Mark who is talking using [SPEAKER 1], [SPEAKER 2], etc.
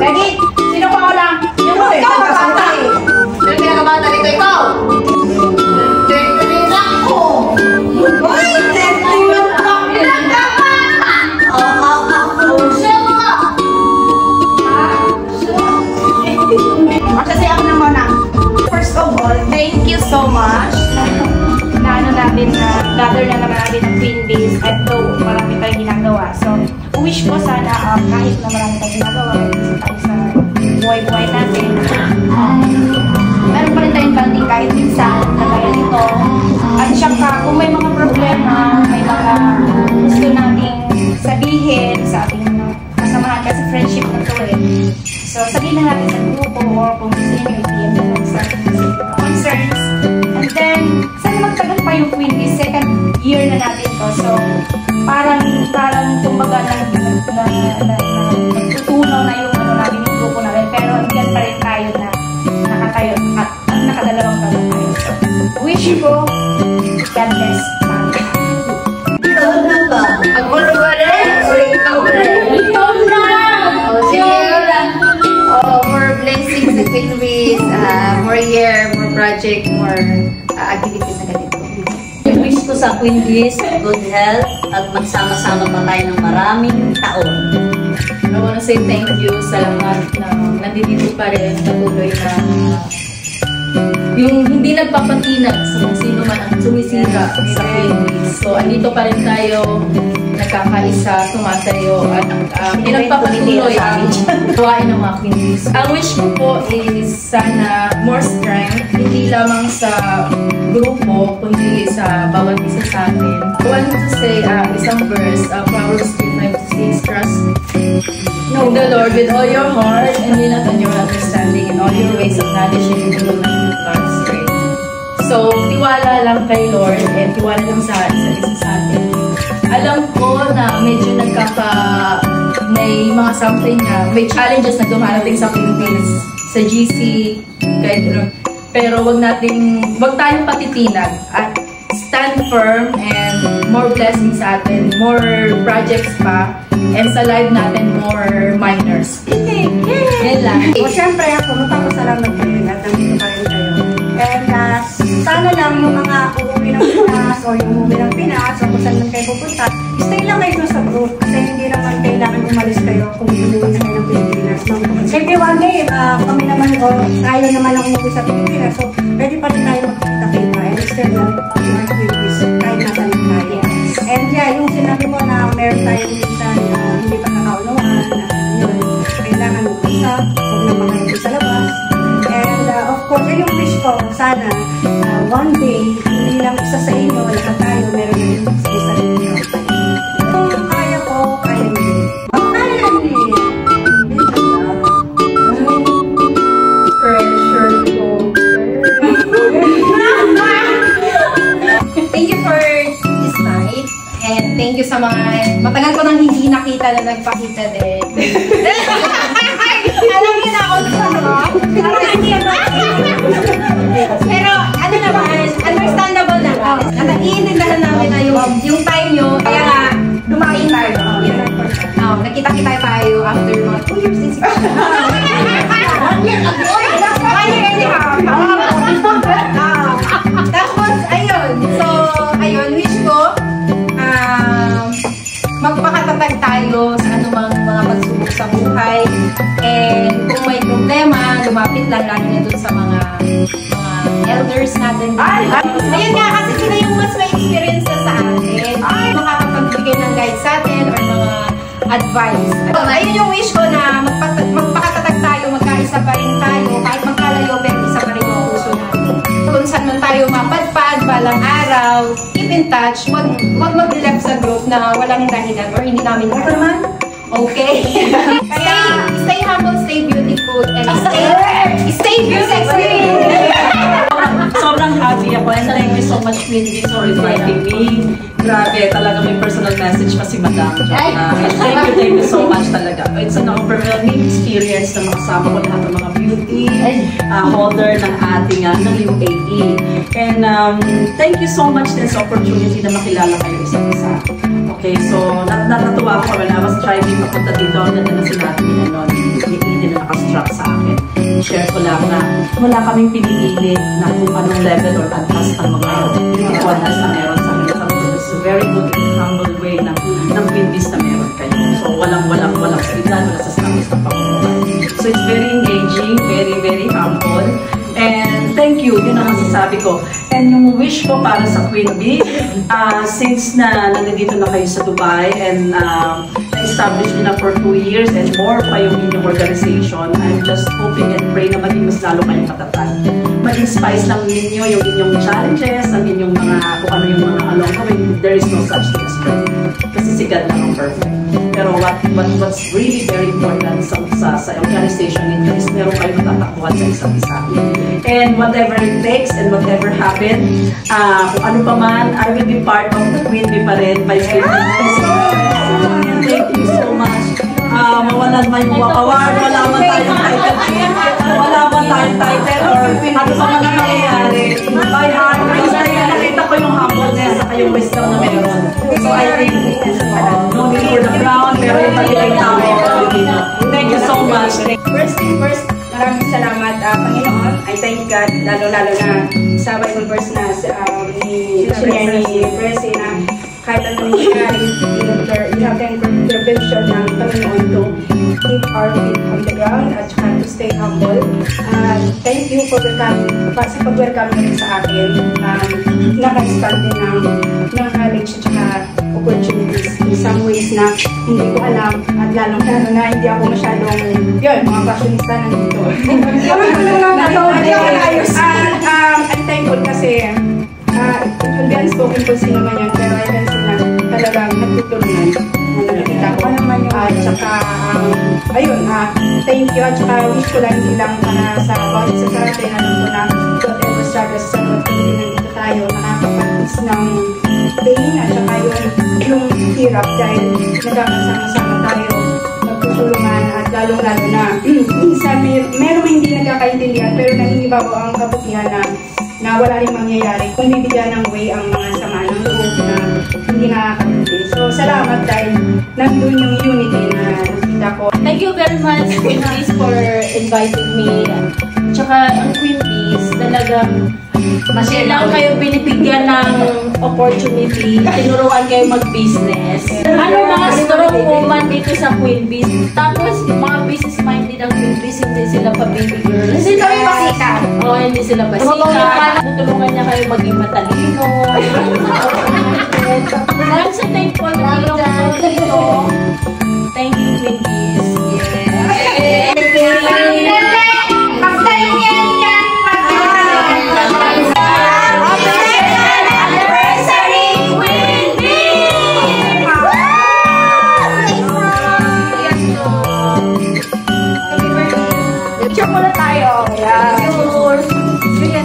[SPEAKER 1] Ready? Sino pa lang? Yung ikaw, kabata eh. Sino pinakabata dito? Ikaw? Uy, 30 lang ka! Ilang ka ba? Kasi ako na muna. First of all, thank you so much. Naano natin na gather na naman natin ng Queen Days at though marami tayong ginagawa. So, wish ko sana kahit na marami tayong ginagawa, isa tayo sa buhay-buhay natin. Meron pa rin tayong banding kahit minsan, kagaya nito. At saka, kung may mga problema, may mga gusto nating sabihin sa ating kasamahan kasi friendship na to eh. So, sabihin na natin sa grupo or kung gusto nyo i-PM na sa concerns. And then, sana magtagal pa yung Queen Days, second year na natin to. So, parang kumbaga natutunaw na yung ano natin yung grupo namin. Pero, hanggang pa rin tayo na nakatayo at nakadalawang taon tayo. So, wish ko, God bless.
[SPEAKER 2] Ikaw na ba?
[SPEAKER 1] Ako na ba rin? Ikaw na!
[SPEAKER 2] More blessings sa Queen Days, more year, more project, more activities na ganito.
[SPEAKER 3] Wish ko sa Queen Days, good health, at magsama-sama pa tayo ng maraming taon.
[SPEAKER 4] I wanna say thank you sa lahat na nandito pa rin, patuloy na yung hindi nagpapatinag sa kung sino man ang sumisira sa Queen Days. So, andito pa rin tayo, nagkakaisa, tumatayo, at pinagpapatuloy ang gawain ng mga Queen Days. Ang wish ko po is sana more strength, hindi lamang sa grupo, kundi sa bawat isa sa atin. I want to say isang verse, Proverbs 3:5-6, trust know the Lord with all your heart and lean not on your understanding. In all your ways acknowledge Him, He will make your paths straight. So, tiwala lang kay Lord and tiwala lang sa isa sa atin. Alam ko na medyo may mga something na, may challenges na dumarating sa Philippines, sa GC, kahit pero wag tayong patitinag at stand firm and more blessings sa atin, more projects pa, and sa live natin, more minors. Yan lang.
[SPEAKER 1] O syempre, pumunta ko salamat kayo at nandito pa rin kayo. And sana lang yung mga uuwi ng Pinas o yung umuwi ng Pinas o kung saan man kayo pupunta, stay lang kayo sa group kasi hindi naman kailangan umalis kayo kung umuwi na kayo ng Pilipinas. No? Maybe one day, kami naman o tayo naman ang umuwi sa Pilipinas. So, pwede pa rin tayo magkita-kita and still work with this kahit nasan tayo. And yeah, yung sinabi mo na meron tayo minsan na hindi pa nakaunawaan na yun, kailangan mag-usap, huwag na makayagin sa labas. And of course, yung wish ko, sana one day, hindi lang isa sa inyo, lahat tayo, meron na yung isa rin yung kung kaya ko, kaya nyo. Kaya nyo. Pressure ko. Thank you for this night. And thank you sa mga, matagal ko nang hindi nakita na nagpakita din. Alam niyo na ako sa pero ano naman, understandable naman. Naiintindihan namin na yung time nyo, kaya nga, dumain tayo. Nakita-kita tayo after mga 2 years since 1 year ago. 1 year and a half. Tapos, ayun. So, ayun, wish ko, magpakatatag tayo sa anumang mga pagsubok sa buhay. And kung may problema, lumapit lang lalo na dun sa mga elders natin. Ayun nga, kasi sila yung mas may experience na sa atin. Makakapagbigay ng guide sa atin or mga advice. Ayun yung wish ko na magpakatatag tayo, magkaisa pa rin tayo, kahit magkalayo, pero isa pa rin yung puso natin. Kung saan man tayo mapadpad, balang araw, keep in touch, wag mag-relax sa group na walang dahilan or hindi namin naman. Okay? Kaya, stay humble, stay beautiful, and stay beautiful!
[SPEAKER 5] Sobrang happy ako and thank you so much, Queen Days, for inviting me. Grabe, talaga may personal message pa si Madam. Thank you so much talaga. It's an overwhelming experience na makasama ko lahat ng mga beauty holder ng ating ng UAE. And thank you so much din sa opportunity na makilala kayo isa't isa. Okay, so natutuwa ako when I was driving papunta dito, ganda na sinabi ni UAE din na contract sa akin. Share ko lang na wala kaming pinipilit na kung anong level or advance ang mga requirements na meron sa akin. It's a very good and humble way ng Queen Bees na meron kayo. So walang salitan, wala sa status ng pamumuhay. So it's very engaging, very humble. And thank you, yun ang masasabi ko. And yung wish ko para sa Queen Bee, since na nandito na kayo sa Dubai and na-establish nyo na for 2 years and more pa yung inyong organization, I'm just hoping and pray na maging mas lalo kayong matatag. Maging spice lang ninyo yung inyong challenges, ang inyong mga, kung ano yung mga along the way, there is no such thing as perfect. Kasi si God lang ang perfect. Pero what's really very important sa organization ninyo is meron kayong matatakbuhan sa isa't isa. And whatever it takes and whatever happen, kung ano pa man, I will be part of the Queen Bee pa rin by Queen Bee. Thank you so much. Mawalan may mga award, wala man tayong title, wala man tayong title, or ano pa man ang nangyayari. By heart, nakita ko yung humbleness at yung wisdom na meron. So I think, no need for the crown, pero yung pagiging tao. Thank you so much.
[SPEAKER 1] First thing first, maraming salamat, Panginoon. I thank God, lalo-lalo na sa Bible verse na ni Presi na kahit anong nangyari, you have the intervention ng Panginoon to keep our feet on the ground at saka to stay humble. Thank you for sa pag-welcome nyo sa akin. Naka-expand din ng knowledge at saka opportunities in some ways na hindi ko alam at lalong-lalo na hindi ako masyadong mga fashionista nandito. I'm thankful kasi it will be unspoken kung sino man yan, pero I can see na talagang nagtutulungan na nakikita ko. At saka, ayun, thank you. At saka wish ko lang hindi lang para sa bawat isa sa atin, alam ko na whatever struggles sa mga nandito tayo, nakakapagpis ng pain at saka yung hirap dahil nagkakasama-sama tayo, nagtutulungan at lalong-lalo na minsan meron hindi nagkakaintindihan pero nangingibabaw ang kabutihan na wala rin mangyayari kung bibigyan ng way ang mga sama ng loob na hindi nakakatuloy. So, salamat dahil nandun yung unity na nakita ko.
[SPEAKER 4] Thank you very much, Queen Bees, for inviting me. Tsaka ang Queen Bees, talagang lang kayo binibigyan ng opportunity, tinuruan kayo mag-business. Ano mga strong woman dito sa Queen Bees? Tapos, mga business-minded ang Queen Bees, hindi sila pa-baby girls.
[SPEAKER 2] Hindi kami pasikat.
[SPEAKER 4] Oo, hindi sila pasikat. Tutulungan niya kayo maging matalino. Dahil sa thankful na tulong dito, thank you, Queen Bees.
[SPEAKER 2] Chocolate tayo. Yeah.